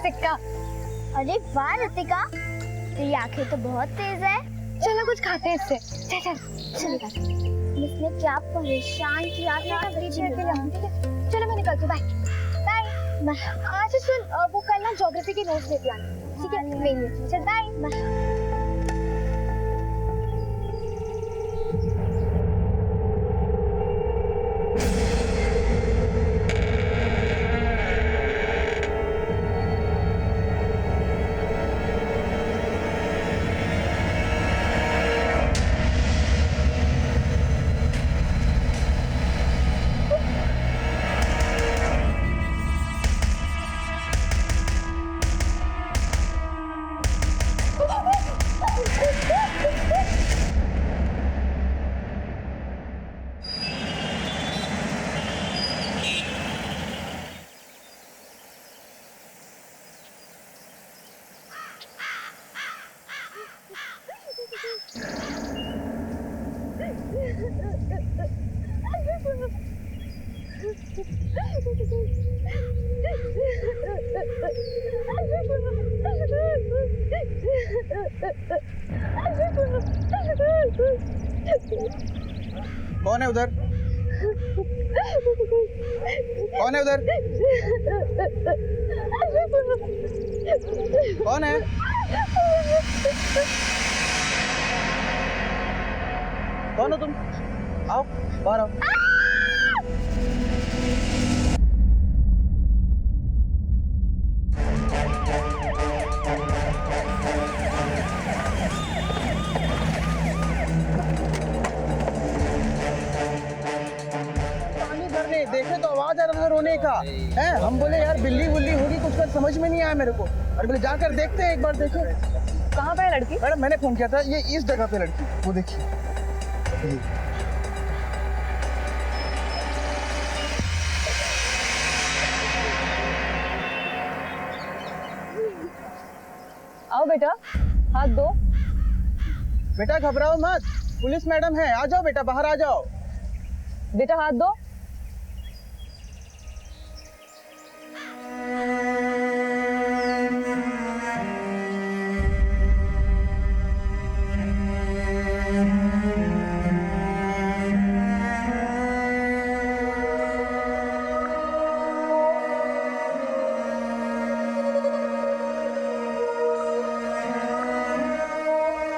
सिक्का। अरे वाह ऋतिका, तेरी आंखें तो बहुत तेज है। चलो कुछ खाते हैं इससे। चल चल इसने क्या परेशान किया था। चलो मैं निकलती हूँ, बाय बाय। अच्छा सुन, वो कल ना ज्योग्राफी के नोट्स लेके आना, ठीक है? मेरे चल बाय बाय। कौन है उधर? कौन है उधर? कौन है? कौन हो तुम? आओ बाहर आओ। देखे तो आवाज आ रहा था रोने का है। हम बोले यार बिल्ली बुल्ली होगी कुछ, कर समझ में नहीं आया मेरे को। अरे बोले जाकर देखते हैं एक बार। देखे कहाँ पे है लड़की? मैडम मैंने फोन किया था, ये इस जगह पे लड़की, वो देखिए। आओ बेटा, हाथ दो। बेटा घबराओ मत, पुलिस मैडम है। आ जाओ बेटा, बाहर आ जाओ। बेटा हाथ दो।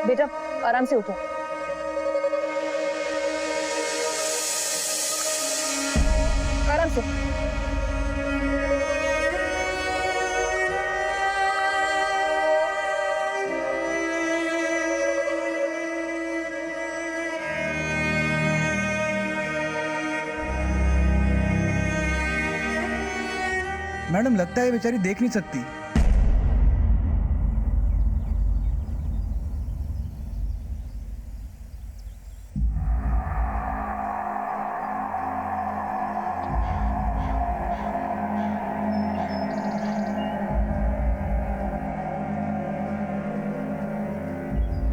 बेटा आराम से उठो। आराम से। मैडम लगता है बेचारी देख नहीं सकती।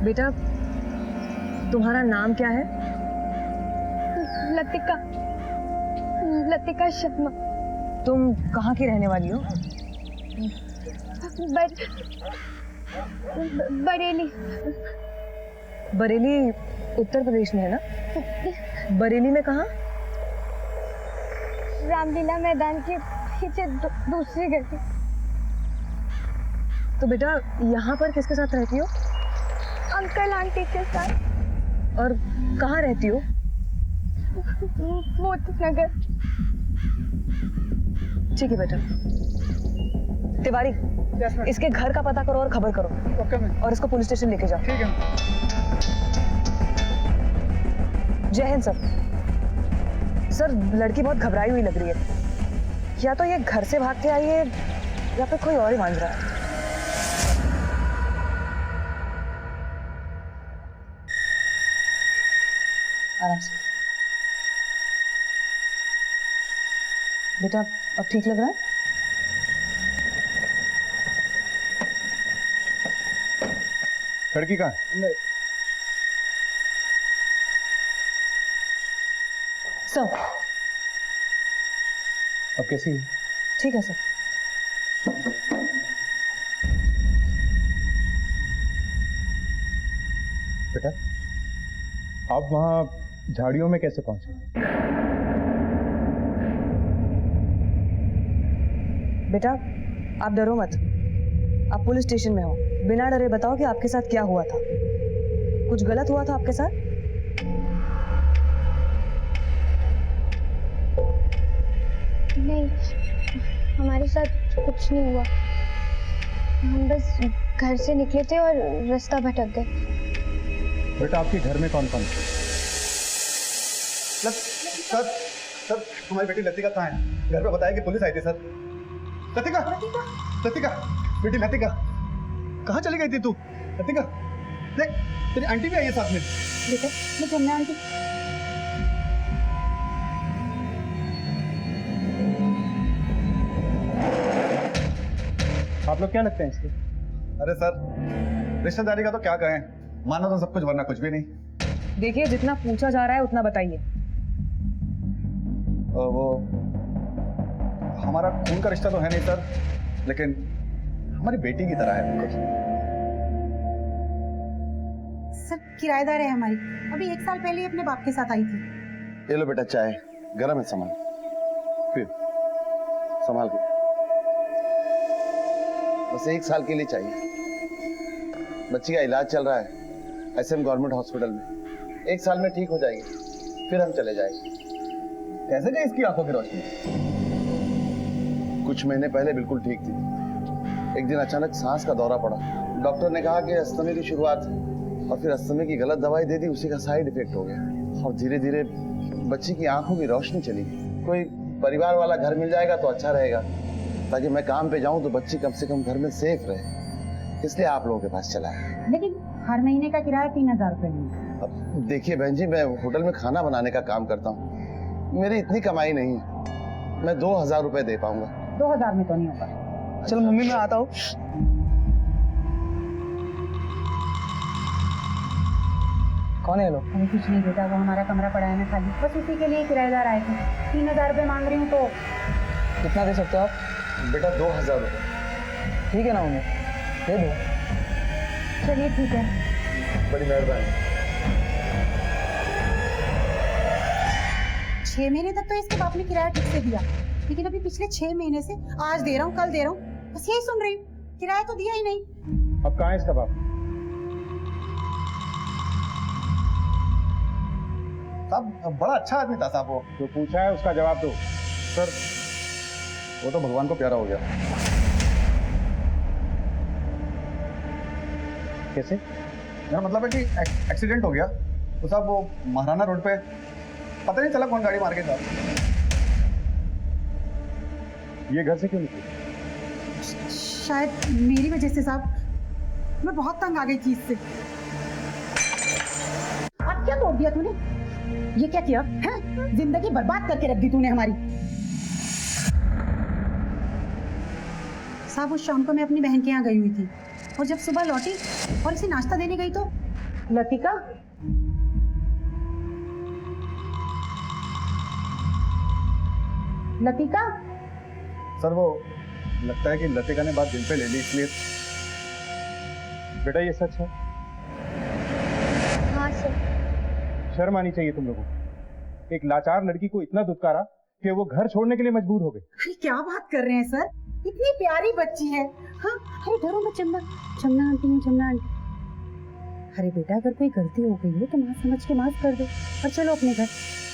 बेटा तुम्हारा नाम क्या है? लतिका, लतिका शर्मा। तुम कहाँ की रहने वाली हो? बरेली। बरेली उत्तर प्रदेश में है ना? बरेली में कहाँ? रामलीला मैदान के पीछे दूसरी गली। तो बेटा यहाँ पर किसके साथ रहती हो? अंकल आंटी के साथ। और कहाँ रहती हो? मोती नगर। ठीक है बेटा। तिवारी इसके घर का पता करो और खबर करो। Okay ma'am. और इसको पुलिस स्टेशन लेके जाओ। ठीक है। जय हिंद सर। सर लड़की बहुत घबराई हुई लग रही है। या तो ये घर से भाग के आई है या फिर कोई और ही मांझ रहा है। आराम से। बेटा अब ठीक लग रहा है? लड़की कहाँ है? सर अब कैसी है? ठीक है सर। बेटा, आप वहाँ झाड़ियों में कैसे पहुंचे? बेटा आप डरो मत, आप पुलिस स्टेशन में हो, बिना डरे बताओ कि आपके साथ क्या हुआ था। कुछ गलत हुआ था आपके साथ? नहीं, हमारे साथ कुछ नहीं हुआ। हम बस घर से निकले थे और रास्ता भटक गए। बेटा आपके घर में कौन कौन है? सर सर हमारी बेटी लतिका कहाँ है? घर पे बताया कि पुलिस आई थी सर। लतिका लतिका लतिका बेटी लतिका कहाँ चली गई थी तू? लतिका देख तेरी आंटी भी आई है साथ में। बेटा मैं जमुना आंटी। आप लोग क्या लगते हैं इसके? अरे सर रिश्तेदारी का तो क्या कहें, मानो तो सब कुछ वरना कुछ भी नहीं। देखिए जितना पूछा जा रहा है उतना बताइए। वो हमारा खून का रिश्ता तो है नहीं सर, लेकिन हमारी बेटी की तरह है बिल्कुल। सर किराएदार है हमारी, अभी 1 साल पहले ही अपने बाप के साथ आई थी। ये लो बेटा चाय, गरम है, संभाल फिर संभाल के। बस 1 साल के लिए चाहिए। बच्ची का इलाज चल रहा है एसएम गवर्नमेंट हॉस्पिटल में, 1 साल में ठीक हो जाएगी, फिर हम चले जाएंगे। कैसे गई इसकी आंखों की रोशनी? कुछ महीने पहले बिल्कुल ठीक थी, एक दिन अचानक सांस का दौरा पड़ा। डॉक्टर ने कहा कि अस्थमा की शुरुआत है, और फिर अस्थमा की गलत दवाई दे दी, उसी का साइड इफेक्ट हो गया और धीरे धीरे बच्ची की आंखों की रोशनी चली गई। कोई परिवार वाला घर मिल जाएगा तो अच्छा रहेगा, ताकि मैं काम पे जाऊं तो बच्ची कम से कम घर में सेफ रहे, इसलिए आप लोगों के पास चला है। लेकिन हर महीने का किराया 3000 रुपए नहीं। अब देखिए बहन जी, मैं होटल में खाना बनाने का काम करता हूँ, मेरी इतनी कमाई नहीं है, मैं 2000 रुपए दे पाऊंगा। 2000 में तो नहीं होगा। चलो मम्मी मैं आता हूँ। कौन है लोग? अरे कुछ नहीं बेटा, वो हमारा कमरा पड़ा है ना खाली, बस उसी के लिए किराएदार आए थे। 3000 रुपए मांग रही हूँ तो। कितना दे सकते हो आप? बेटा 2000 रुपए। ठीक है ना मम्मी, दे दो। चलिए ठीक है। बड़ी मेहरबानी। 6 महीने तक तो इसके बाप ने किराया ठीक से दिया, लेकिन अभी पिछले 6 महीने से आज दे रहा हूँ कल दे रहा हूँ, बस यही सुन रही हूँ, किराया तो दिया ही नहीं। अब कहाँ है इसका बाप? साहब बड़ा अच्छा आदमी था साहब वो। जो पूछा है उसका जवाब दो। सर वो तो भगवान को प्यारा हो गया। कैसे? मेरा मतलब है कि एक्सीडेंट हो गया तो साहब वो महाराना रोड पे पता नहीं चला कौन गाड़ी मार के था। ये घर से क्यों निकली? शायद मेरी वजह से साहब, मैं बहुत तंग आ गई चीज से। अब क्या तोड़ दिया तूने? ये क्या किया है? जिंदगी बर्बाद करके रख दी तूने हमारी। साहब उस शाम को मैं अपनी बहन के यहाँ गई हुई थी, और जब सुबह लौटी और इसे नाश्ता देने गई तो लतिका लतिका सर वो लगता है कि लतिका ने बात दिल पे ले ली, इसलिए। बेटा ये सच है? हाँ सर। शर्म आनी चाहिए तुम लोगों को। एक लाचार लड़की को इतना दुत्कारा कि वो घर छोड़ने के लिए मजबूर हो गई। अरे क्या बात कर रहे हैं सर, इतनी प्यारी बच्ची है। हाँ अरे डरो मत, जमुना जमुना आंटी हूँ, जमुना आंटी। अरे बेटा अगर कोई गलती हो गई हो तो माँ समझ के माफ कर दो और चलो अपने घर।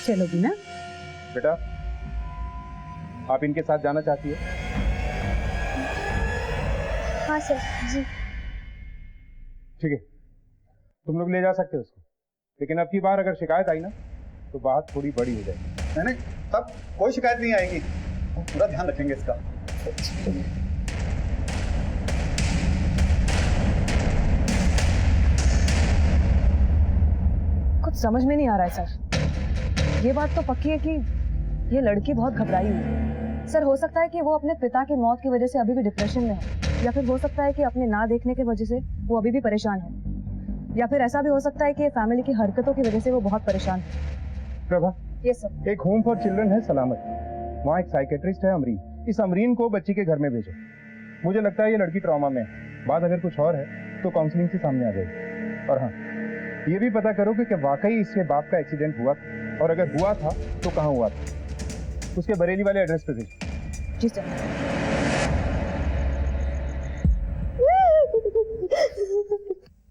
चलोगी ना? बेटा आप इनके साथ जाना चाहती हो? हाँ सर जी। ठीक है, तुम लोग ले जा सकते हो उसको, लेकिन अब की बार अगर शिकायत आई ना तो बात थोड़ी बड़ी हो जाएगी। नहीं साहब कोई शिकायत नहीं आएगी, हम पूरा ध्यान रखेंगे इसका। कुछ समझ में नहीं आ रहा है सर। ये बात तो पक्की है कि ये लड़की बहुत घबराई हुई है। सर हो सकता है कि वो अपने पिता की मौत की वजह से अभी भी डिप्रेशन में है, या फिर हो सकता है कि अपने ना देखने की वजह से वो अभी भी परेशान है, या फिर ऐसा भी हो सकता है कि फैमिली की हरकतों की वजह से वो बहुत परेशान है। प्रभा, ये सर एक होम फॉर चिल्ड्रन है सलामत, वहाँ एक साइकेट्रिस्ट है अमरीन, इस अमरीन को बच्ची के घर में भेजो। मुझे लगता है ये लड़की ट्रॉमा में है, बात अगर कुछ और है तो काउंसलिंग से सामने आ जाएगी। और हाँ, ये भी पता करो कि क्या वाकई इसके बाप का एक्सीडेंट हुआ था, और अगर हुआ था तो कहाँ हुआ था। उसके बरेली वाले एड्रेस पे भेजो। जी सर।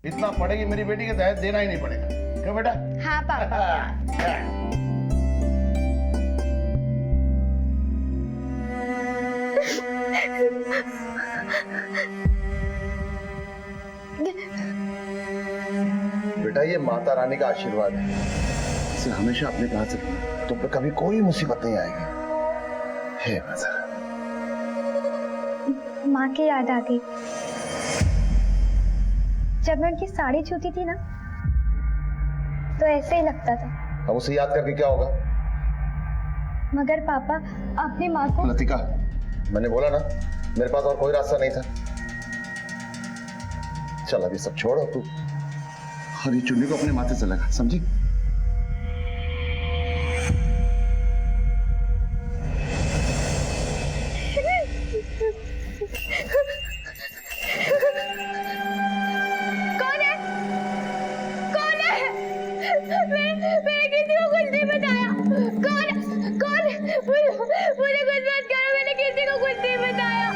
इतना पड़ेगी मेरी बेटी के दहेज देना ही नहीं पड़ेगा, क्यों बेटा? हाँ पापा। बेटा ये माता रानी का आशीर्वाद है, इसे हमेशा अपने पास रखना, तुम पे कभी कोई मुसीबत नहीं आएगी। हे माता। माँ की याद आ गई। जब मैं उनकी साड़ी छूती थी ना, तो ऐसे ही लगता था। अब उसे याद करके क्या होगा? मगर पापा, आपने माँ को... लतिका, मैंने बोला ना मेरे पास और कोई रास्ता नहीं था। चल अभी सब छोड़ और तू हरी चुन्नी को अपने माथे से लगा, समझी? कौन है? कौन है? मैंने किसी को कुछ नहीं बताया। कौन? मुझे कुछ मत करो, मैंने किसी को कुछ नहीं बताया।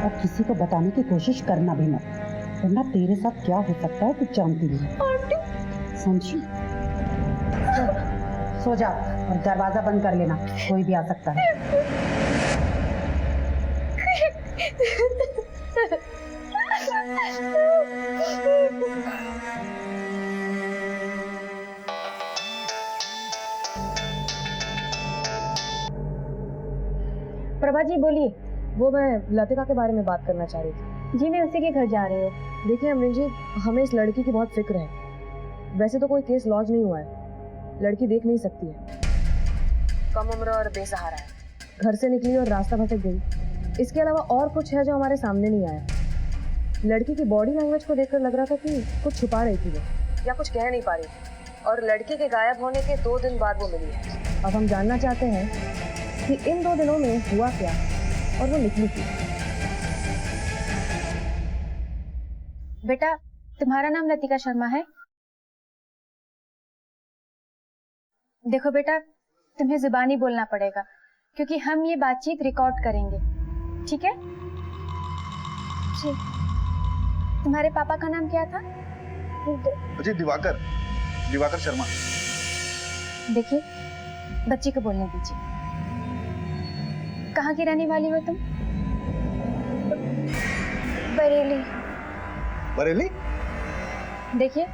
और किसी को बताने की कोशिश करना भी मत, वरना तेरे साथ क्या हो सकता है तू जानती नहीं। समझी? सो जा और दरवाजा बंद कर लेना, कोई भी आ सकता है। प्रभा जी बोलिए। वो मैं लतिका के बारे में बात करना चाह रही थी। जी, मैं उसी के घर जा रही हूँ। देखिए अमरीन जी, हमें इस लड़की की बहुत फिक्र है। वैसे तो कोई केस लॉन्च नहीं हुआ है, लड़की देख नहीं सकती है, कम उम्र और बेसहारा है, घर से निकली और रास्ता भटक गई। इसके अलावा और कुछ है जो हमारे सामने नहीं आया। लड़की की बॉडी लैंग्वेज को देखकर लग रहा था कि कुछ छुपा रही थी वो, या कुछ कह नहीं पा रही थी, और लड़की के गायब होने के 2 दिन बाद वो मिली है। अब हम जानना चाहते हैं कि इन 2 दिनों में हुआ क्या और वो निकली क्यों। बेटा, तुम्हारा नाम लतिका शर्मा है? देखो बेटा, तुम्हें जुबानी बोलना पड़ेगा, क्योंकि हम ये बातचीत रिकॉर्ड करेंगे, ठीक है? जी। तुम्हारे पापा का नाम क्या था? जी दिवाकर शर्मा। देखिए, बच्ची को बोलने दीजिए। कहाँ की रहने वाली हो तुम? बरेली? देखिए,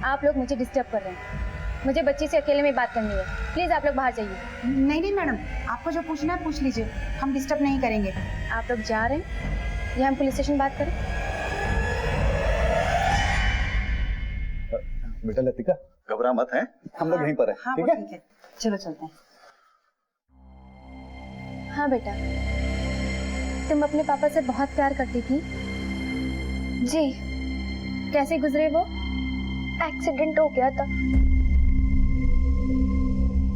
आप लोग मुझे डिस्टर्ब कर रहे हैं। मुझे बच्ची से अकेले में बात करनी है। प्लीज आप लोग बाहर जाइए। नहीं मैडम, आपको जो पूछना है पूछ लीजिए, हम डिस्टर्ब नहीं करेंगे। आप लोग जा रहे हैं या हम पुलिस स्टेशन बात करें? बेटा लतिका, घबरा मत, है हम लोग यहीं पर हैं। हाँ ठीक वो है? ठीक है, चलो चलते हैं। हाँ बेटा, तुम अपने पापा से बहुत प्यार करती थी। जी। कैसे गुजरे वो? एक्सीडेंट हो गया था,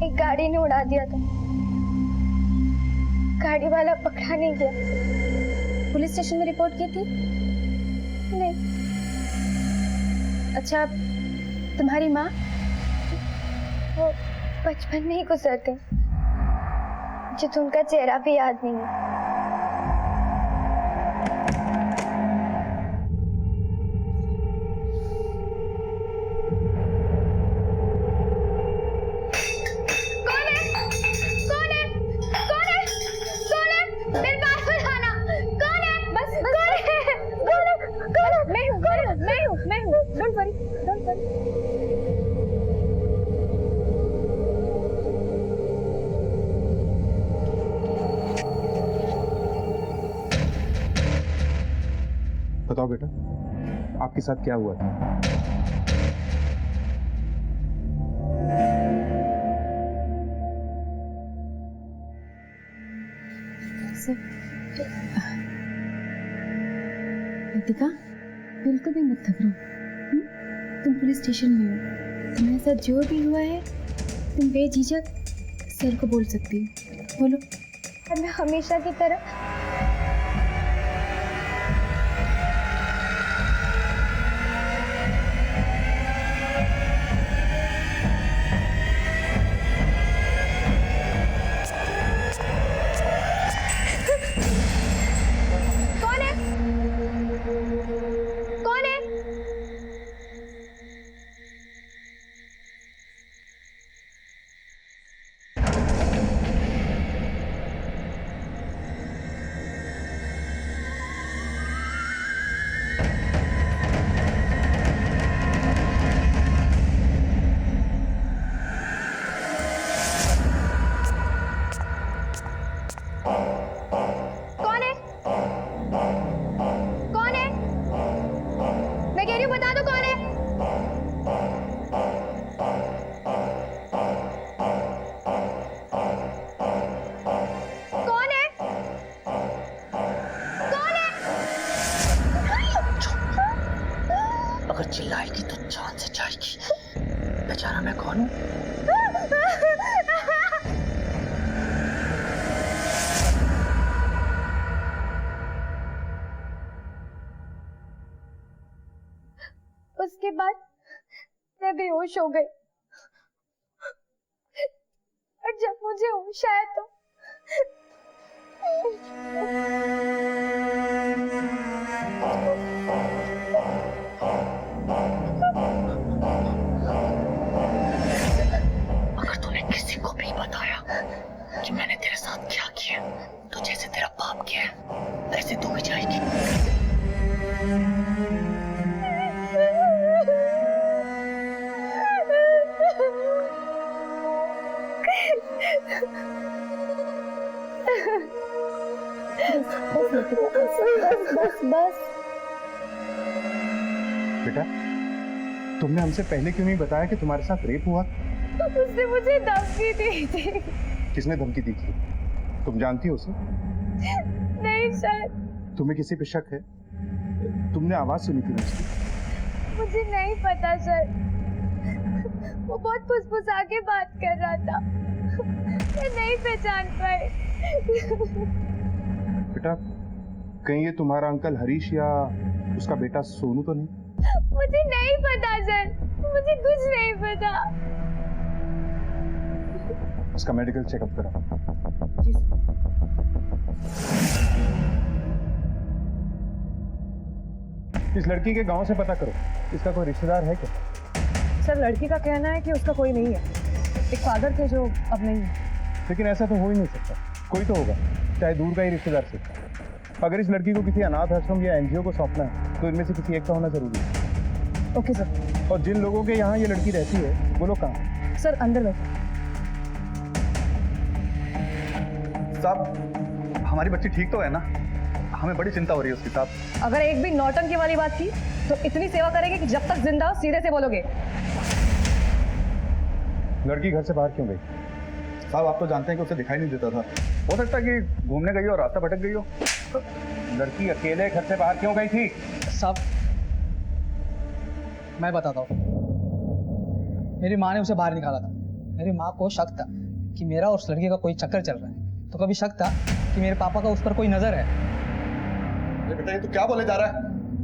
एक गाड़ी ने उड़ा दिया था। गाड़ी वाला पकड़ा नहीं गया। पुलिस स्टेशन में रिपोर्ट की थी? नहीं। अच्छा, तुम्हारी माँ? वो बचपन में ही गुजर गई, मुझे तो उनका चेहरा भी याद नहीं है। बताओ बेटा, आपके साथ क्या हुआ था? लतिका, बिल्कुल भी मत घबराओ। तुम पुलिस स्टेशन में हो, तुम्हारे साथ जो भी हुआ है तुम बेझिझक सर को बोल सकती हो। बोलो। मैं हमेशा की तरह मैं बेहोश हो गई और जब मुझे होश आया तो अगर तूने किसी को भी बताया कि मैंने तेरे साथ क्या किया तो जैसे तेरा बाप किया है वैसे तू भी जाएगी। बस बेटा, तुमने हमसे पहले क्यों नहीं बताया कि तुम्हारे साथ रेप हुआ? उसने मुझे धमकी दी थी। किसने धमकी दी थी? तुम जानती हो उसे? नहीं सर, तुम्हें किसी पे शक है? तुमने आवाज सुनी थी उसकी? मुझे नहीं पता सर, वो बहुत फुसफुसा के बात कर रहा था, मैं नहीं पहचान पाई। बेटा, कहीं ये तुम्हारा अंकल हरीश या उसका बेटा सोनू तो नहीं? मुझे नहीं पता सर, मुझे कुछ नहीं पता। उसका मेडिकल चेकअप कराओ। इस लड़की के गांव से पता करो, इसका कोई रिश्तेदार है क्या? सर, लड़की का कहना है कि उसका कोई नहीं है, एक फादर थे जो अब नहीं है। लेकिन ऐसा तो हो ही नहीं सकता, कोई तो होगा, चाहे दूर का ही रिश्तेदार से। अगर इस लड़की को किसी अनाथ आश्रम या एनजीओ को सौंपना है तो इनमें से किसी एक का होना जरूरी है। Okay sir. और जिन लोगों के यहाँ ये लड़की रहती है वो लोग कहाँ हैं? सर अंदर बैठो। साहब, हमारी बच्ची ठीक तो है ना? हमें बड़ी चिंता हो रही है उसकी साहब। अगर एक भी नौटंकी वाली बात की तो इतनी सेवा करेंगे कि जब तक जिंदा हो सीधे से बोलोगे। लड़की घर से बाहर क्यों गई? साहब, आप तो जानते हैं कि उसे दिखाई नहीं देता था, हो सकता है कि घूमने गई हो, रास्ता भटक गई हो। लड़की अकेले घर से बाहर क्यों गई थी? साहब, मैं बताता हूँ। मेरी माँ ने उसे बाहर निकाला था। मेरी माँ को शक था कि मेरा और उस लड़के का कोई चक्कर चल रहा है, तो कभी शक था कि मेरे पापा का उस पर कोई नजर है। अरे बेटा, ये तू क्या बोले जा रहा है?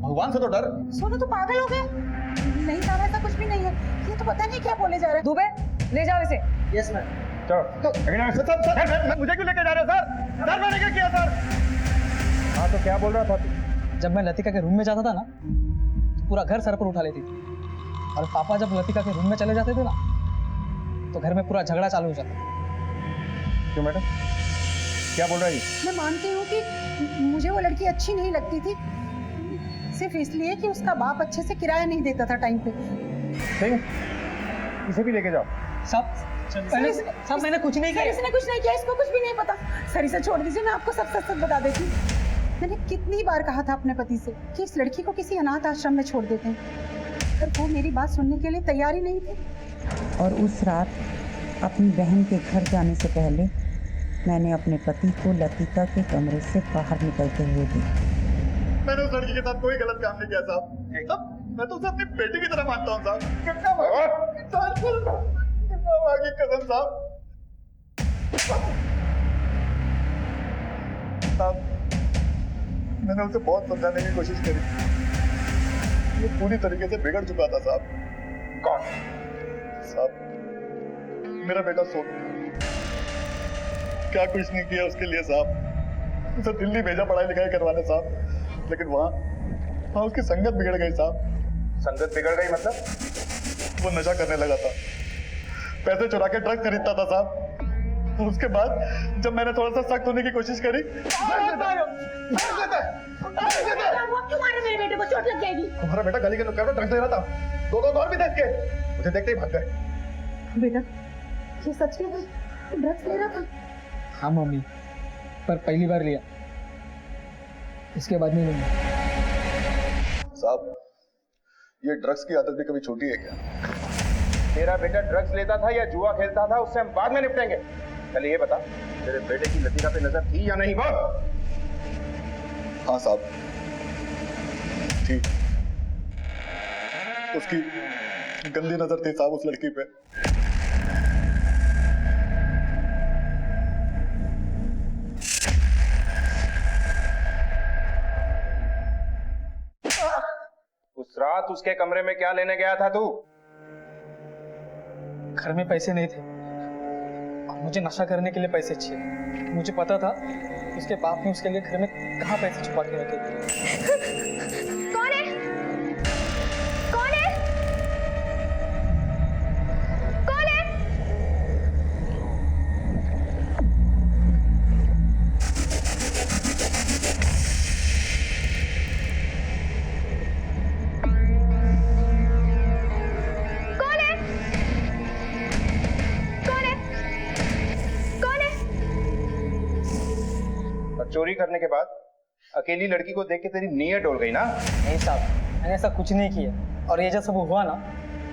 भगवान से तो डर। सोनू तो पागल हो गया। नहीं साहब, ऐसा कुछ भी नहीं है, ये तो पता नहीं क्या बोले जा रहा है। दुबे, ले जाओ इसे। Yes ma'am. चलो, सर, मुझे क्यों लेके जा रहे हो सर? सर, मैंने क्या किया सर? हाँ तो क्या बोल रहा था तू? जब मैं लतिका के रूम में जाता था ना, तो पूरा घर सर पर उठा लेती थी। और पापा जब लतिका के रूम में चले जाते थे ना, तो घर में पूरा झगड़ा चालू हो जाता। क्यों मैडम, क्या बोल रहा है? मैं मानती हूँ कि मुझे वो लड़की अच्छी नहीं लगती थी, सिर्फ इसलिए कि उसका बाप अच्छे से किराया नहीं देता था टाइम पे। सिंह, इसे भी लेके जाओ। साहब, मैंने कुछ नहीं सर, किया। इसने कुछ नहीं किया, इसको कुछ भी नहीं पता। सर, इसे छोड़ दीजिए, मैं आपको सब सच बता देती हूँ। मैंने कितनी बार कहा था अपने पति से कि इस लड़की को किसी अनाथ आश्रम में छोड़ देते हैं, पर वो मेरी बात सुनने के लिए तैयार ही नहीं थे। और उस रात अपनी बहन के घर जाने से पहले मैंने अपने पति को लतिका के कमरे से बाहर निकलते हुए देखा। मैंने उस लड़की के साथ कोई गलत काम नहीं किया साहब। मैं तो उसे अपनी बेटी की तरह मानता हूँ साहब। कितना आगे कसम साहब। मैंने उसे बहुत समझाने की कोशिश करी, वो पूरी तरीके से बिगड़ चुका था साहब। कौन? साहब, मेरा बेटा सोनू। क्या कुछ नहीं किया उसके लिए साहब। उसे दिल्ली भेजा पढ़ाई लिखाई करवाने साहब, लेकिन वहाँ उसकी संगत बिगड़ गई साहब। संगत बिगड़ गई मतलब? वो नशा करने लगा था, पैसे चुरा के ड्रग खरीदता था साहब। और उसके बाद जब मैंने थोड़ा सा सख्त होने की कोशिश करी, मेरे बेटे को चोट लग जाएगी। तुम्हारा बेटा गली के नुक्कड़ में ड्रग्स दे रहा था, दो और भी देख के मुझे देखते ही भाग गए। बेटा, ये सच में ड्रग्स ले रहा था? हाँ मम्मी, पर पहली बार लिया, इसके बाद नहीं लूंगा। साहब, ये ड्रग्स की आदत भी कभी छोटी है क्या? तेरा बेटा ड्रग्स लेता था या जुआ खेलता था, उससे हम बाद में निपटेंगे। पहले ये बता, तेरे बेटे की लतिका पे नजर थी या नहीं? बोल। हाँ साहब, ठीक। उसकी गंदी नजर थी साहब उस लड़की पे। उस रात उसके कमरे में क्या लेने गया था तू? घर में पैसे नहीं थे और मुझे नशा करने के लिए पैसे चाहिए। मुझे पता था उसके बाप ने उसके लिए घर में कहाँ पैसे छुपा के रखे थे। कौन है? कौन है? कौन है? कौन है? कौन है? कौन है? और चोरी करने के बाद अकेली लड़की को देख के तेरी नीयत डोल गई ना? नहीं साहब, मैंने ऐसा कुछ नहीं किया। और ये जब सब हुआ ना,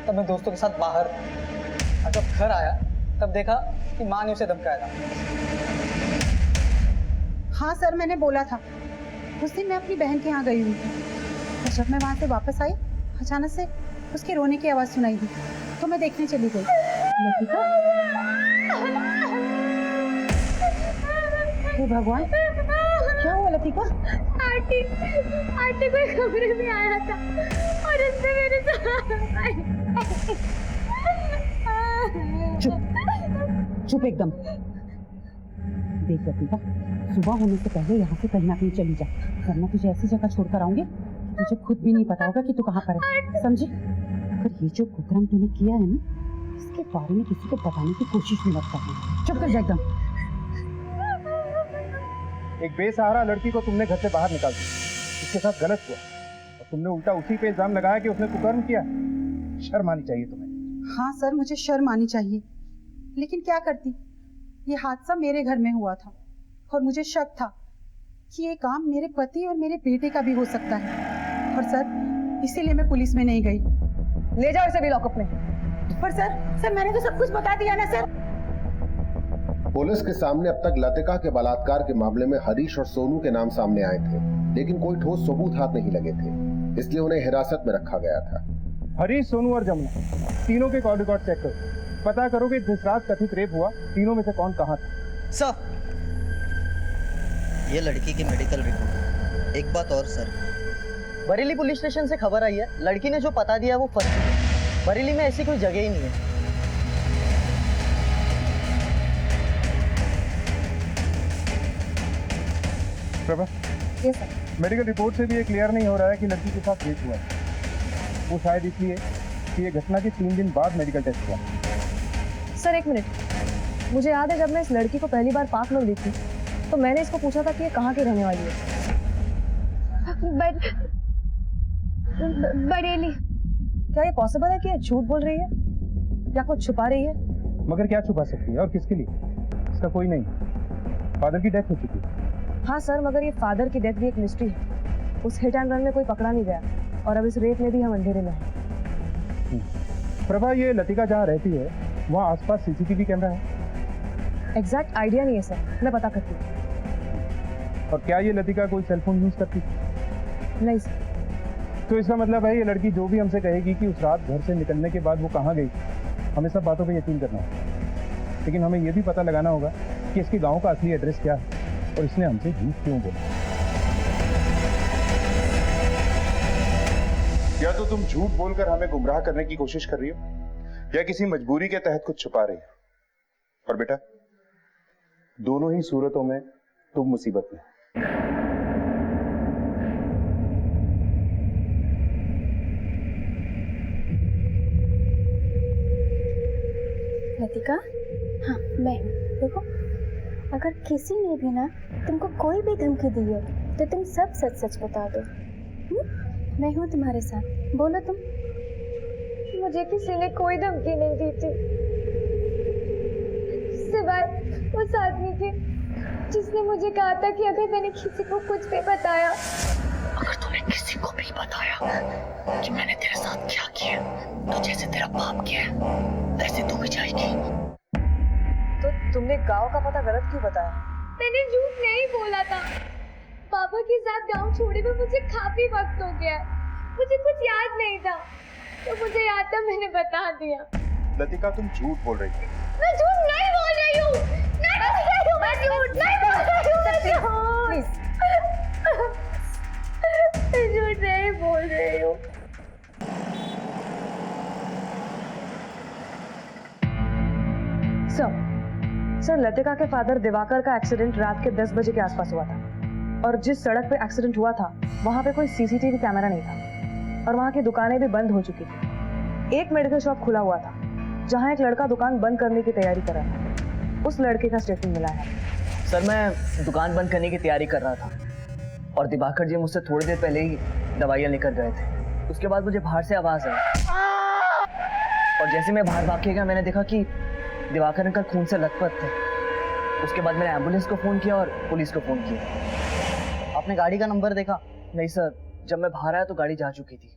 तब मैं दोस्तों के साथ बाहर था। और जब घर आया तब देखा कि माँ ने उसे धमकाया था। हाँ सर, मैंने बोला था। उस दिन मैं अपनी बहन के यहाँ गई हुई थी और जब मैं वहाँ से वापस आई, अचानक से उसके रोने की आवाज़ सुनाई दी, तो मैं देखने चली गई। लतिका, हे भगवान, क्या हुआ लतिका? आंटी कोई कमरे में आया था और उसने मेरे चुप एकदम। देख लतिका, सुबह होने से पहले यहाँ से कहीं ना कहीं चली जा, वरना तुझे ऐसी जगह छोड़कर आऊंगी तुझे खुद भी नहीं पता होगा कि तू कहाँ पर है, समझी? अगर ये जो कुकर्म तूने किया है ना, इसके बारे में किसी को बताने की कोशिश भी मत करना। चुप कर जा एकदम। एक बेसहारा लड़की को तुमने घर से बाहर निकाल दिया, उसके साथ गलत हुआ और तुमने उल्टा उसी पे इल्जाम लगाया कि उसने कुकर्म किया। शर्म आनी चाहिए तुम्हें। हाँ सर, मुझे शर्म आनी चाहिए, लेकिन क्या करती, ये हादसा मेरे घर में हुआ था और मुझे शक था कि ये काम मेरे पति और मेरे बेटे का भी हो सकता है। और सर, इसीलिए मैं पुलिस में नहीं गई। ले जाओ इसे भी लॉकअप में। पर सर मैंने तो सब कुछ बता दिया ना सर। पुलिस के सामने अब तक लतिका के बलात्कार के मामले में हरीश और सोनू के नाम सामने आए थे, लेकिन कोई ठोस सबूत हाथ नहीं लगे थे, इसलिए उन्हें हिरासत में रखा गया था। हरीश, सोनू और जमुना, तीनों के कॉल रिकॉर्ड चेक करो, पता करो कि जिस रात कथित रेप हुआ, तीनों में से कौन कहाँ था। सर, ये लड़की की मेडिकल रिपोर्ट। एक बात और सर, बरेली पुलिस स्टेशन से खबर आई है, लड़की ने जो पता दिया वो फर्जी है। बरेली में ऐसी कोई जगह ही नहीं है। Prabha, yes sir. Medical report से भी ये क्लियर नहीं हो रहा है कि लड़की के साथ रेप हुआ है। वो शायद इसलिए कि ये घटना के 3 दिन बाद मेडिकल टेस्ट हुआ। सर एक मिनट, मुझे याद है जब मैं इस लड़की को पहली बार पार्क में देखी तो मैंने इसको पूछा था कि ये कहाँ की रहने वाली है। बरेली। क्या ये पॉसिबल है कि ये झूठ बोल रही है या कुछ छुपा रही है? मगर क्या छुपा सकती है और किसके लिए? इसका कोई नहीं, फादर की डेथ हो चुकी है। हाँ सर, मगर ये फादर की डेथ भी एक मिस्ट्री है। उस हिट एंड रन में कोई पकड़ा नहीं गया और अब इस रेप में भी हम अंधेरे में हैं। प्रभा, ये लतिका जहाँ रहती है वहाँ आसपास सीसीटीवी कैमरा है? एग्जैक्ट आइडिया नहीं है सर, मैं पता करती हूँ। और क्या ये लतिका कोई सेलफोन यूज करती? नहीं सर। तो इसका मतलब है ये लड़की जो भी हमसे कहेगी कि उस रात घर से निकलने के बाद वो कहाँ गई, हमें सब बातों पे यकीन करना होगा। लेकिन हमें ये भी पता लगाना होगा कि इसके गांव का असली एड्रेस क्या है और इसने हमसे झूठ क्यों बोला। या तो तुम झूठ बोलकर हमें गुमराह करने की कोशिश कर रही हो या किसी मजबूरी के तहत कुछ छुपा रही हो। और बेटा, दोनों ही सूरतों में तुम मुसीबत में। लतिका, हाँ मैं देखो, अगर किसी ने भी ना तुमको कोई भी धमकी दी है तो तुम सब सच सच बता दो। मैं हूँ तुम्हारे साथ, बोलो तुम। मुझे किसी ने कोई धमकी नहीं दी थी सिवाय उस आदमी के जिसने मुझे कहा था कि अगर मैंने किसी को कुछ भी बताया, अगर तूने किसी को भी बताया कि मैंने तेरे साथ क्या किया, तो जैसे तेरा बाप किया वैसे तू भी जाएगी। तो तुमने गांव का पता गलत क्यों बताया? मैंने झूठ नहीं बोला था। पापा के साथ गांव छोड़े हुए मुझे काफी वक्त हो गया, मुझे कुछ याद नहीं था, तो मुझे याद था मैंने बता दिया। लतिका, तुम झूठ बोल रही हो। मैं झूठ नहीं बोल रही हूँ, मैं झूठ नहीं बोल रही हूँ, मैं झूठ नहीं बोल रही हूँ। लतिका के फादर दिवाकर का एक्सीडेंट रात के 10 बजे के आसपास हुआ था और जिस सड़क पे एक्सीडेंट हुआ था वहां पे कोई सीसीटीवी कैमरा नहीं था और वहां की दुकानें भी बंद हो चुकी थी। एक मेडिकल शॉप खुला हुआ था जहां एक लड़का दुकान बंद करने की तैयारी कर रहा था। उस लड़के का स्टेटमेंट मिला है। सर मैं दुकान बंद करने की तैयारी कर रहा था और दिवाकर जी मुझसे थोड़ी देर पहले ही दवाइयाँ लेकर गए थे। उसके बाद मुझे बाहर से आवाज़ आई और जैसे मैं बाहर भाग के गया मैंने देखा कि दिवाकर अंकल खून से लथपथ थे। उसके बाद मैंने एम्बुलेंस को फ़ोन किया और पुलिस को फ़ोन किया। आपने गाड़ी का नंबर देखा? नहीं सर, जब मैं बाहर आया तो गाड़ी जा चुकी थी।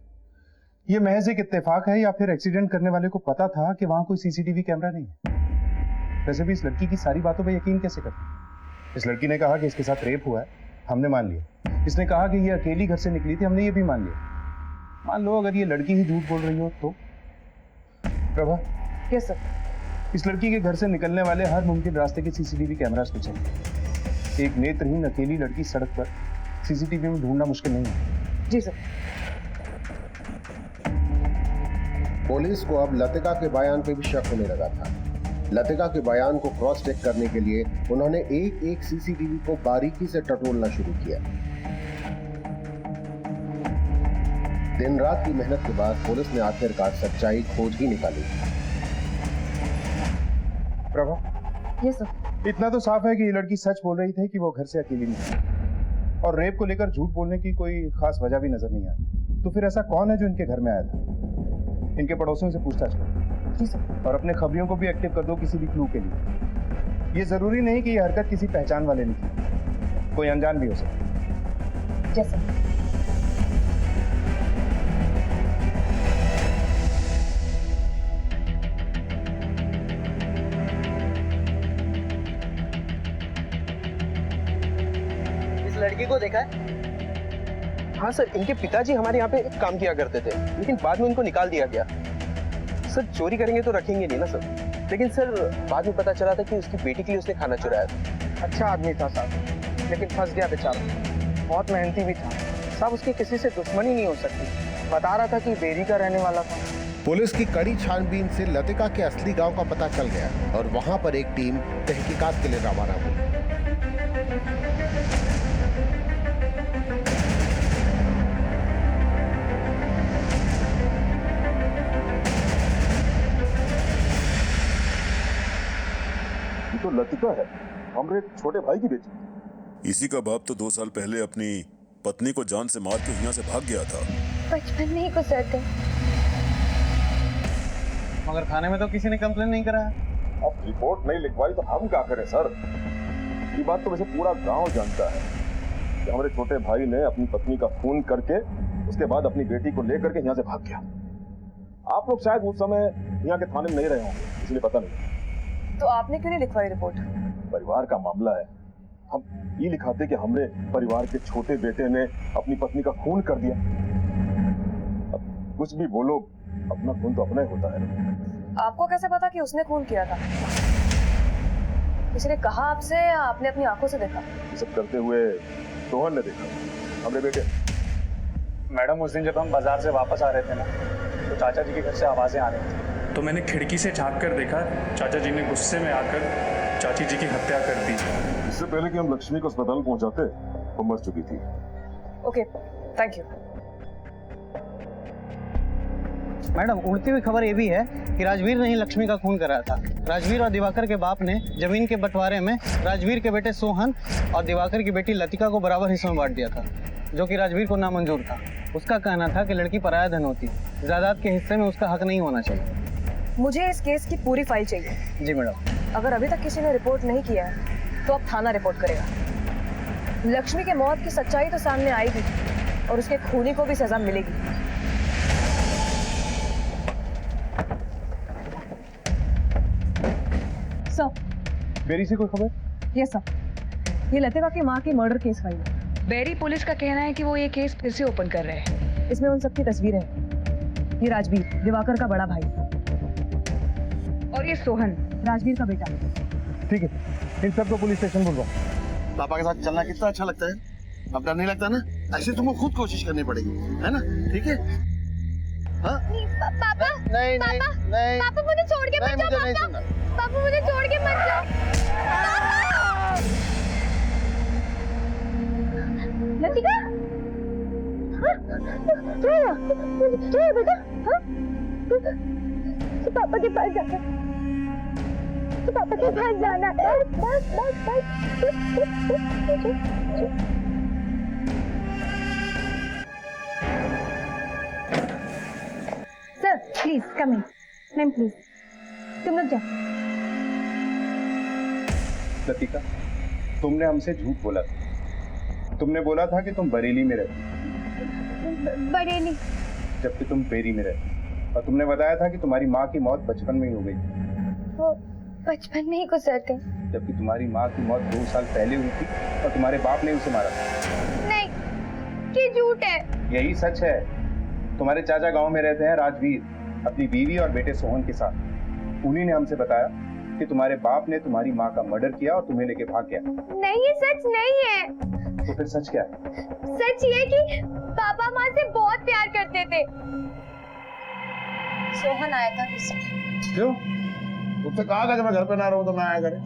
ये महज एक इत्तेफाक है या फिर एक्सीडेंट करने वाले को पता था कि वहां कोई सीसीटीवी कैमरा नहीं है? वैसे भी इस लड़की की सारी बातों पर यकीन कैसे करते? इस लड़की ने कहा कि इसके साथ रेप हुआ है, हमने मान लिया। इसने कहा कि ये अकेली घर से निकली थी, हमने ये भी मान लिया। मान लो अगर ये लड़की ही झूठ बोल रही हो तो? Prabha, yes sir. इस लड़की के घर से निकलने वाले हर मुमकिन रास्ते के सीसीटीवी कैमरास को चेक। एक नेत्रहीन अकेली लड़की सड़क पर सीसीटीवी में ढूंढना मुश्किल नहीं है। जी सर। पुलिस को अब लतिका के बयान पे भी शक होने लगा था। लतिका के बयान को क्रॉस चेक करने के लिए उन्होंने एक एक सीसीटीवी को बारीकी से टटोलना शुरू किया। दिन रात की मेहनत के बाद पुलिस ने आखिरकार सच्चाई खोज ही निकाली। Prabha, yes sir. इतना तो साफ है कि ये लड़की सच बोल रही थी कि वो घर से अकेली नहीं, और रेप को लेकर झूठ बोलने की कोई खास वजह भी नजर नहीं आई। तो फिर ऐसा कौन है जो इनके घर में आया था? इनके पड़ोसियों से पूछताछ करो। जी सर। और अपने खबरियों को भी एक्टिव कर दो किसी भी क्लू के लिए। ये जरूरी नहीं कि ये हरकत किसी पहचान वाले ने की, कोई अनजान भी हो सकता। Yes sir. लड़की को देखा है? हाँ सर, इनके पिताजी हमारे यहाँ पे काम किया करते थे, लेकिन बाद में उनको निकाल दिया गया। सर चोरी करेंगे तो रखेंगे नहीं ना सर। लेकिन सर बाद में पता चला था कि उसकी बेटी के लिए उसने खाना चुराया था। अच्छा आदमी था साहब, लेकिन फंस गया बेचारा। बहुत मेहनती भी था साहब, उसकी किसी से दुश्मनी नहीं हो सकती। बता रहा था कि बेरी का रहने वाला था। पुलिस की कड़ी छानबीन से लतिका के असली गांव का पता चल गया और वहां पर एक टीम तहकीकात के लिए रवाना हुई। तो लतिका है, हमारे छोटे भाई की बेटी। इसी का बाप तो 2 साल पहले अपनी पत्नी को जान से मार के यहाँ से भाग गया था। बचपन में ही गुजर गए। मगर थाने में तो किसी ने कंप्लेन नहीं करा। अब रिपोर्ट नहीं लिखवाई तो हम क्या करें सर? ये बात तो वैसे पूरा गांव जानता है कि हमारे छोटे भाई ने अपनी पत्नी का खून करके उसके बाद अपनी बेटी को लेकर के यहाँ से भाग गया। आप लोग शायद उस समय यहाँ के थाने में नहीं रहे होंगे, इसलिए पता नहीं। तो आपने क्यों नहीं लिखवाई रिपोर्ट? परिवार का मामला है, हम ये लिखाते कि हमरे परिवार के छोटे बेटे ने अपनी पत्नी का खून कर दिया। अब कुछ भी बोलो, अपना खून तो अपना ही होता है। आपको कैसे पता कि उसने खून किया था? किसी ने कहा आपसे या आपने अपनी आंखों से देखा? ये सब करते हुए सोहन ने देखा, हमरे बेटे। मैडम उस दिन जब हम बाजार से वापस आ रहे थे ना, तो चाचा जी के घर से आवाजें आ रही थी। तो मैंने खिड़की से झांक कर देखा, चाचा जी ने गुस्से में आकर चाची जी की हत्या कर दी। इससे पहले कि हम लक्ष्मी को अस्पताल पहुंचाते, वो मर चुकी थी। Okay, thank you. मैडम उड़ती हुई खबर ये भी है कि राजवीर ने ही लक्ष्मी का खून कराया था। राजवीर और दिवाकर के बाप ने जमीन के बंटवारे में राजवीर के बेटे सोहन और दिवाकर की बेटी लतिका को बराबर हिस्सों में बांट दिया था, जो कि राजवीर को नामंजूर था। उसका कहना था कि लड़की पराया धन होती, जायदाद के हिस्से में उसका हक नहीं होना चाहिए। मुझे इस केस की पूरी फाइल चाहिए। जी मैडम। अगर अभी तक किसी ने रिपोर्ट नहीं किया है तो अब थाना रिपोर्ट करेगा। लक्ष्मी के मौत की सच्चाई तो सामने आएगी और उसके खूनी को भी सजा मिलेगी। सर, बेरी से कोई खबर? यस सर, ये लतिका की माँ की मर्डर केस फाइल है। बेरी पुलिस का कहना है कि वो ये केस फिर से ओपन कर रहे हैं। इसमें उन सबकी तस्वीरें हैं। ये राजवीर, दिवाकर का बड़ा भाई, और ये सोहन, राजवीर का बेटा। ठीक है, इन सबको पुलिस स्टेशन बुलवाओ। पापा के साथ चलना कितना अच्छा लगता है। अब डर नहीं लगता ना? ऐसे तुमको खुद कोशिश करनी पड़ेगी, है ना? ठीक है? हाँ? पापा, नहीं, पापा, नहीं, पापा मुझे छोड़ के मत जाओ। पापा, मुझे छोड़ के मत जाओ। लतिका, क्या है बेटा? तो पापा के पास जाना, तो पापा के पास जाना। बस बस बस बस। Sir please come in. Ma'am please तुम लोग जाओ। लतिका, तुमने हमसे झूठ बोला था। तुमने बोला था कि तुम बरेली में रहती, बरेली, जबकि तुम पेरी में रहती। और तुमने बताया था कि तुम्हारी माँ की मौत बचपन में ही हो गई, वो बचपन में ही गुजर गई। जबकि तुम्हारी माँ की मौत 2 साल पहले हुई थी और तुम्हारे बाप ने उसे मारा था। नहीं, ये झूठ है। यही सच है। तुम्हारे चाचा गांव में रहते हैं, राजवीर, अपनी बीवी और बेटे सोहन के साथ। उन्हीं ने हमसे बताया कि तुम्हारे बाप ने तुम्हारी माँ का मर्डर किया और तुम्हें लेके भाग गया। नहीं, ये सच नहीं है। तो फिर सच क्या है? सच ये कि पापा माँ से बहुत प्यार करते थे। सोहन आया था क्यों? उससे कहा था कि मैं घर पे ना रहूं तो मैं आया करे।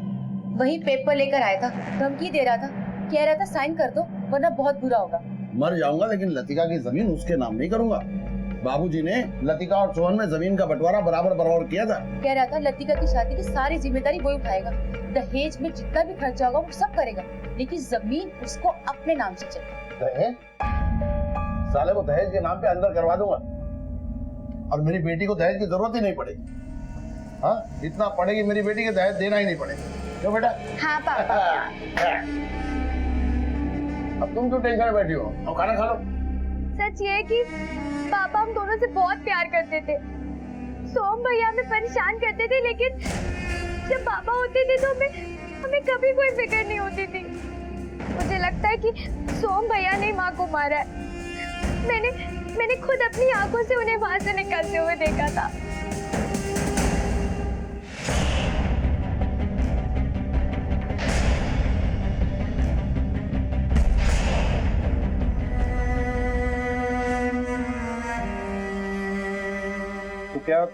वही पेपर लेकर आया था, धमकी दे रहा था, कह रहा था साइन कर दो वरना बहुत बुरा होगा। मर जाऊंगा लेकिन लतिका की जमीन उसके नाम नहीं करूंगा। बाबूजी ने लतिका और सोहन में जमीन का बंटवारा बराबर बराबर किया था। कह रहा था लतिका की शादी की सारी जिम्मेदारी वो उठाएगा, दहेज में जितना भी खर्चा होगा वो सब करेगा, लेकिन जमीन उसको अपने नाम से चाहिए। दहेज? साले को दहेज के नाम पे अंदर करवा दूंगा और मेरी बेटी को दहेज की जरूरत ही नहीं पड़ेगी। हाँ, इतना पड़ेगी मेरी बेटी के दहेज देना ही नहीं पड़ेगा। क्यों बेटा? हाँ पापा। अब तुम क्यों टेंशन में बैठी हो? अब खाना खा लो। सच ये है कि पापा हम दोनों से बहुत प्यार करते थे। सोम भैया हमें परेशान करते थे, लेकिन जब पापा होते थे तो हमें कभी कोई फिक्र नहीं होती थी। मुझे लगता है कि सोम भैया ने माँ को मारा है। मैंने खुद अपनी आंखों से उन्हें वहां से निकलते हुए देखा था। तो क्या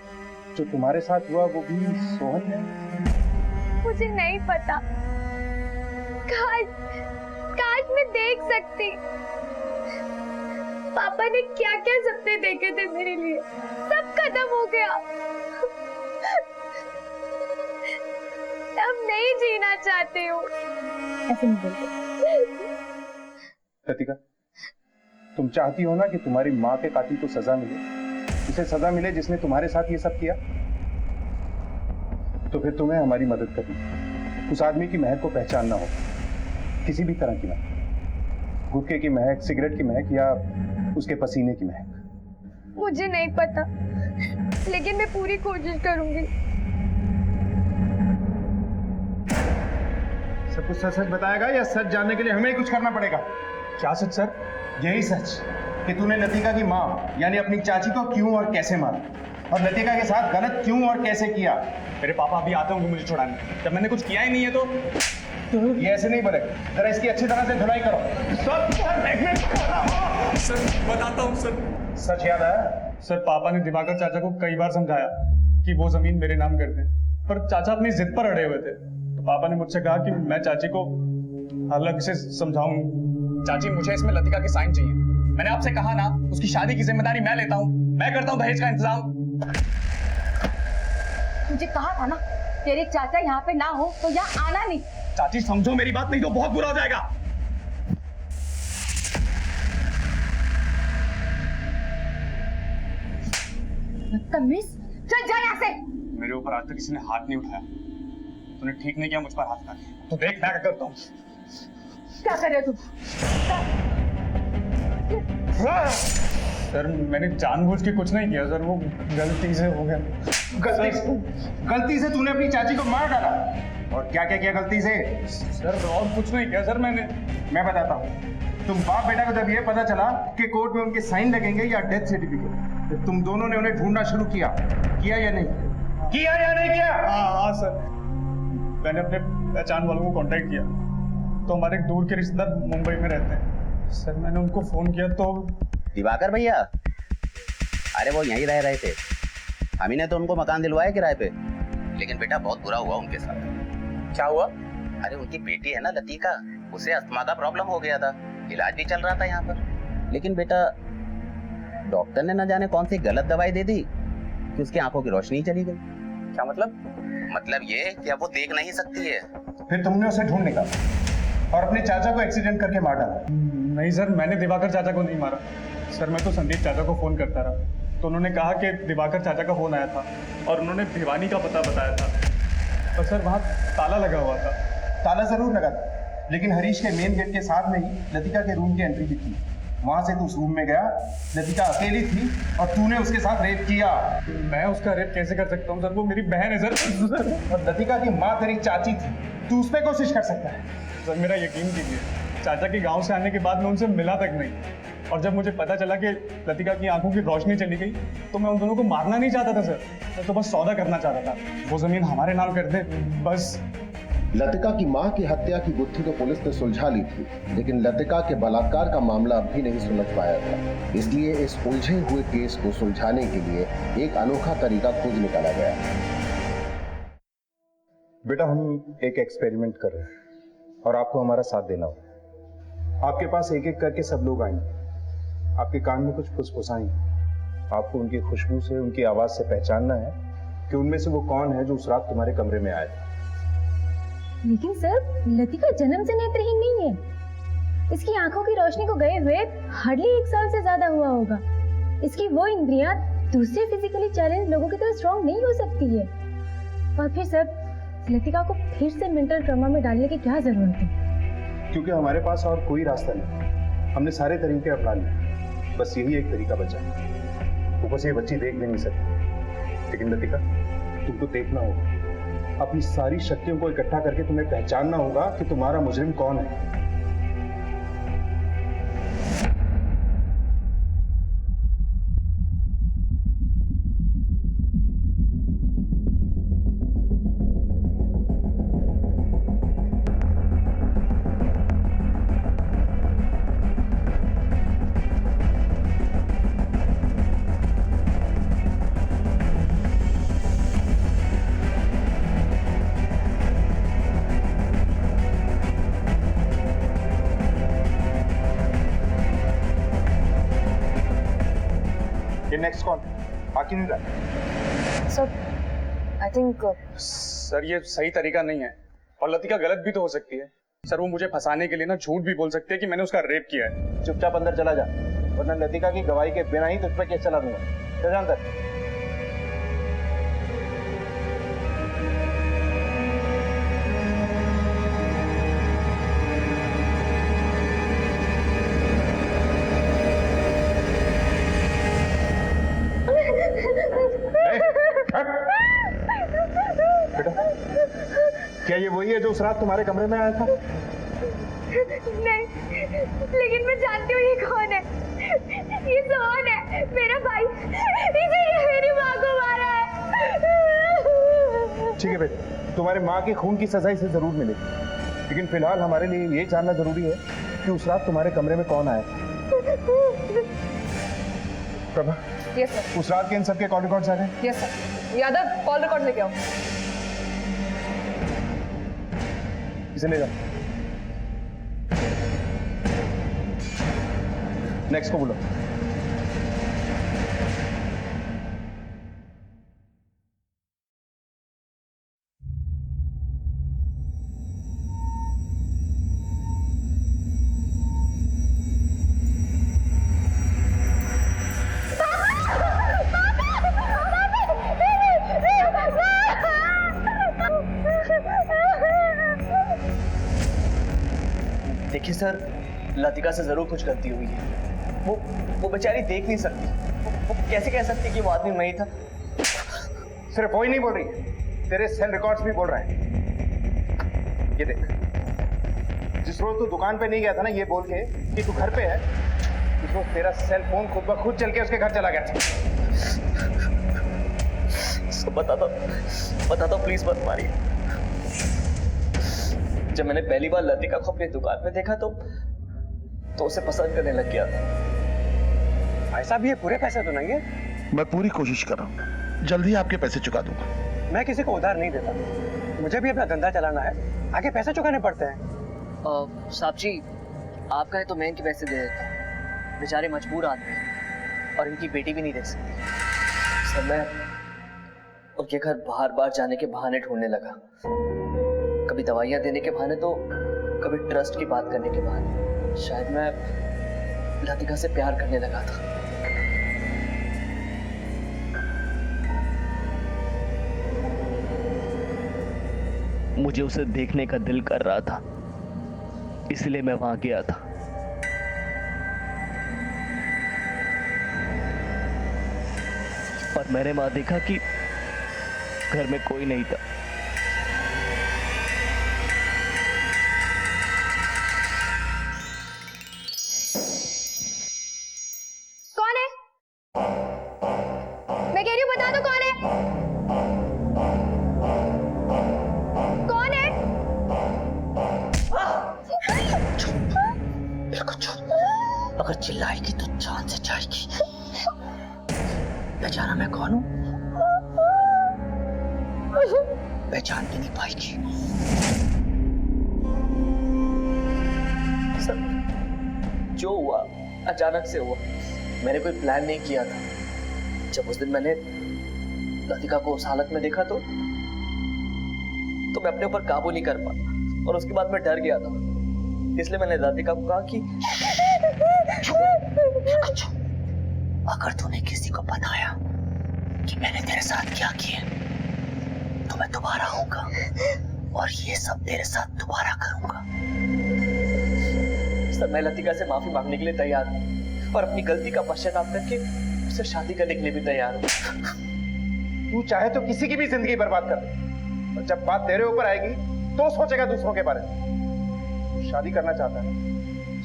जो तुम्हारे साथ हुआ वो भी सोहन है? मुझे नहीं पता। काश मैं देख सकती। पापा ने क्या क्या सपने देखे थे मेरे लिए, सब खत्म हो गया। अब नहीं जीना चाहती हूँ। ऐसे नहीं बोलते। लतिका, तुम चाहती हो ना कि तुम्हारी माँ के कातिल को सजा मिले, उसे सजा मिले जिसने तुम्हारे साथ ये सब किया? तो फिर तुम्हें हमारी मदद करनी। उस आदमी की महक को पहचानना होगा, किसी भी तरह की महक, गुटखे की महक, सिगरेट की महक या उसके पसीने की महक। मुझे नहीं पता, लेकिन मैं पूरी कोशिश करूंगी। सब कुछ सच सच बताएगा या सच जानने के लिए हमें कुछ करना पड़ेगा? क्या सच सर? यही सच कि तूने लतिका की माँ यानी अपनी चाची को क्यों और कैसे मारा, और लतिका के साथ गलत क्यों और कैसे किया। मेरे पापा अभी आते होंगे मुझे छुड़ाने, जब मैंने कुछ किया ही नहीं है तो ये ऐसे नहीं बनेगा। जरा इसकी अच्छी तरह से धुलाई करो। सर बताता हूँ सर। सच याद आया? सर पापा ने दिवाकर चाचा को कई बार समझाया कि वो जमीन मेरे नाम कर दें, पर चाचा अपनी जिद पर अड़े हुए थे। तो पापा ने मुझसे कहा कि मैं चाची को अलग से समझाऊं। चाची मुझे इसमें लतिका की साइन चाहिए। मैंने आपसे कहा ना, उसकी शादी की जिम्मेदारी मैं लेता हूँ, मैं करता हूँ दहेज का इंतजाम। तुझे कहा था ना, तेरे चाचा यहाँ पे ना हो तो यहाँ आना नहीं। चाची समझो मेरी बात, नहीं तो बहुत बुरा हो जाएगा। बदतमीज, चल जा यहाँ से। मेरे ऊपर आज तक किसी ने हाथ नहीं उठाया, तूने ठीक नहीं किया मुझ पर हाथ उठाने। तो देख मैं क्या करता हूँ। क्या कर रहे हो तुम? सर मैंने जानबूझ के कुछ नहीं किया सर, वो गलती से हो गया। गलती से तूने अपनी चाची को मार डाला? और क्या क्या किया गलती से? सर और कुछ नहीं किया सर मैंने। मैं बताता हूँ। तुम बाप बेटा को जब ये पता चला कि कोर्ट में उनके साइन लगेंगे या डेथ सर्टिफिकेट, तो तुम दोनों ने उन्हें ढूंढना शुरू किया या नहीं? किया या नहीं किया? हाँ सर, मैंने अपने पहचान वालों को कांटेक्ट किया, तो हमारे एक दूर के रिश्तेदार मुंबई में रहते हैं। सर मैंने उनको फोन किया तो दिवाकर भैया, अरे वो यहीं रह रहे थे, हम ही ने तो उनको मकान दिलवाया किराए पे, लेकिन बेटा बहुत बुरा हुआ उनके साथ। क्या हुआ? अरे उनकी बेटी है ना लतिका, उसे अस्थमा का प्रॉब्लम हो गया था, इलाज भी चल रहा था यहाँ पर। लेकिन बेटा डॉक्टर ने न जाने कौन सी गलत दवाई दे दी कि उसकी आंखों की रोशनी चली गई। क्या मतलब? मतलब ये कि अब वो देख नहीं सकती है। फिर तुमने उसे ढूंढ निकाला और अपने चाचा को एक्सीडेंट करके मार डाला। नहीं सर, मैंने दिवाकर चाचा को नहीं मारा सर। मैं तो संदीप चाचा को फोन करता रहा, तो उन्होंने कहा कि दिवाकर चाचा का फोन आया था और उन्होंने भिवानी का पता बताया था, पर सर वहाँ ताला लगा हुआ था। ताला जरूर लगा था, लेकिन हरीश के मेन गेट के साथ में ही लतिका के रूम की एंट्री भी थी। वहां से तू उस रूम में गया, लतिका अकेली थी और तूने उसके साथ रेप किया। मैं उसका रेप कैसे कर सकता हूँ सर? वो मेरी बहन है सर। और लतिका की माँ तेरी चाची थी, तू उस पर कोशिश कर सकता है। सर मेरा यकीन कीजिए, चाचा के गांव से आने के बाद मैं उनसे मिला तक नहीं, और जब मुझे पता चला कि लतिका की आंखों की रोशनी चली गई तो मैं उन दोनों को मारना नहीं चाहता था सर। मैं तो बस सौदा करना चाहता था, वो जमीन हमारे नाम कर दे बस। लतिका की मां की हत्या की गुत्थी तो पुलिस ने सुलझा ली थी, लेकिन लतिका के बलात्कार का मामला अब भी नहीं सुलझ पाया था। इसलिए इस उलझे हुए केस को सुलझाने के लिए एक अनोखा तरीका खोज निकाला गया। बेटा हम एक एक्सपेरिमेंट कर रहे हैं और आपको हमारा साथ देना होगा। आपके पास एक एक करके सब लोग आएंगे, आपके कान में कुछ फुसफुसाएंगे। आपको उनकी खुशबू से, उनकी आवाज से पहचानना है कि उनमें से वो कौन है जो उस रात तुम्हारे कमरे में आया था। लेकिन सर लतिका जन्म से नेत्रहीन नहीं है। इसकी आंखों की रोशनी को गए हुए हार्डली 1 साल से ज्यादा हुआ होगा। इसकी वो इंद्रियां दूसरे फिजिकली चैलेंज लोगों की तरह स्ट्रॉन्ग नहीं हो सकती है। और फिर सर लतिका को फिर से मेंटल ट्रॉमा में डालने की क्या जरूरत है? क्योंकि हमारे पास और कोई रास्ता नहीं। हमने सारे तरीके अपना लिए, बस यही एक तरीका बचा है। ऊपर से ये बच्ची देख भी नहीं सकती, लेकिन लतिका तुमको देखना होगा। अपनी सारी शक्तियों को इकट्ठा करके तुम्हें पहचानना होगा कि तुम्हारा मुजरिम कौन है। नेक्स्ट कौन बाकी नहीं रहा? सर आई थिंक सर ये सही तरीका नहीं है, और लतिका गलत भी तो हो सकती है सर। वो मुझे फंसाने के लिए ना झूठ भी बोल सकती है कि मैंने उसका रेप किया है। चुपचाप अंदर चला जा, वरना लतिका की गवाही के बिना ही तुझ पर केस चला दूंगा। चल जा अंदर। क्या ये वही है जो उस रात तुम्हारे कमरे में आया था? नहीं, लेकिन मैं जानती हूँ ये कौन है। ये सोहन है, मेरा भाई। इसे मेरी माँ को मारा है। ठीक है बेटे, तुम्हारे माँ के खून की सजा इसे जरूर मिलेगी, लेकिन फिलहाल हमारे लिए ये जानना जरूरी है कि उस रात तुम्हारे कमरे में कौन आया। Prabha, yes sir. उस रात के इन सबके कॉल रिकॉर्ड्स आ गए? Yes sir. Yadav call record लेके आओ। इसे ले जाओ। नेक्स्ट को बोलो। देखिए सर, लतिका से जरूर कुछ गलती हुई है। वो बेचारी देख नहीं सकती। वो कैसे कह सकती कि वो आदमी मैं ही था? सिर्फ वही नहीं बोल रही, तेरे सेल रिकॉर्ड्स भी बोल रहे हैं। ये देख, जिस रोज तू दुकान पे नहीं गया था ना ये बोल के कि तू घर पे है, उस रोज तेरा सेल फोन खुद ब खुद चल के उसके घर चला गया था। सब बता दो प्लीज मत मारिए। जब मैंने पहली बार लतिका को अपनी दुकान में देखा तो उसे पसंद करने लग गया था। ऐसा भी है? पूरे पैसे तो नहीं है? मैं पूरी कोशिश कर रहा हूँ, जल्दी आपके पैसे चुका दूंगा। मैं किसी को उधार नहीं देता, मुझे भी अपना धंधा चलाना है। आगे पैसे चुकाने पड़ते हैं। साहब जी, आप कहे तो मैं इनके पैसे दे देता हूँ। बेचारे मजबूर आदमी हैं और इनकी बेटी भी नहीं देख सकती। सर मैं उनके घर बार बार जाने के बहाने ढूंढने लगा, कभी दवाइयाँ देने के बहाने तो कभी ट्रस्ट की बात करने के बहाने। शायद मैं लतिका से प्यार करने लगा था। मुझे उसे देखने का दिल कर रहा था, इसलिए मैं वहां गया था। और मैंने वहां देखा कि घर में कोई नहीं था। कौन है? मैं कह रही हूँ बता दो कौन है? कौन है? बिल्कुल चुप। अगर चिल्लाएगी तो जान से जाएगी। पहचाना मैं कौन हूँ? पहचान भी नहीं पाएगी। सर, जो हुआ अचानक से हुआ, मैंने कोई प्लान नहीं किया था। जब उस दिन मैंने लतिका को उस हालत में देखा तो मैं अपने ऊपर काबू नहीं कर पाया और उसके बाद मैं डर गया था। इसलिए मैंने लतिका को कहा कि अगर तूने किसी को बताया कि मैंने तेरे साथ क्या किया तो मैं दोबारा आऊंगा और ये सब तेरे साथ दोबारा करूंगा। सर मैं लतिका से माफी मांगने के लिए तैयार हूँ और अपनी गलती का पश्चाताप करके उससे शादी करने के लिए भी तैयार हूँ। तू चाहे तो किसी की भी जिंदगी बर्बाद कर दे, और जब बात तेरे ऊपर आएगी तो सोचेगा दूसरों के बारे में। तू शादी करना चाहता है?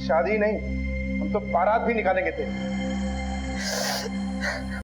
शादी नहीं, हम तो बारात भी निकालेंगे तेरी।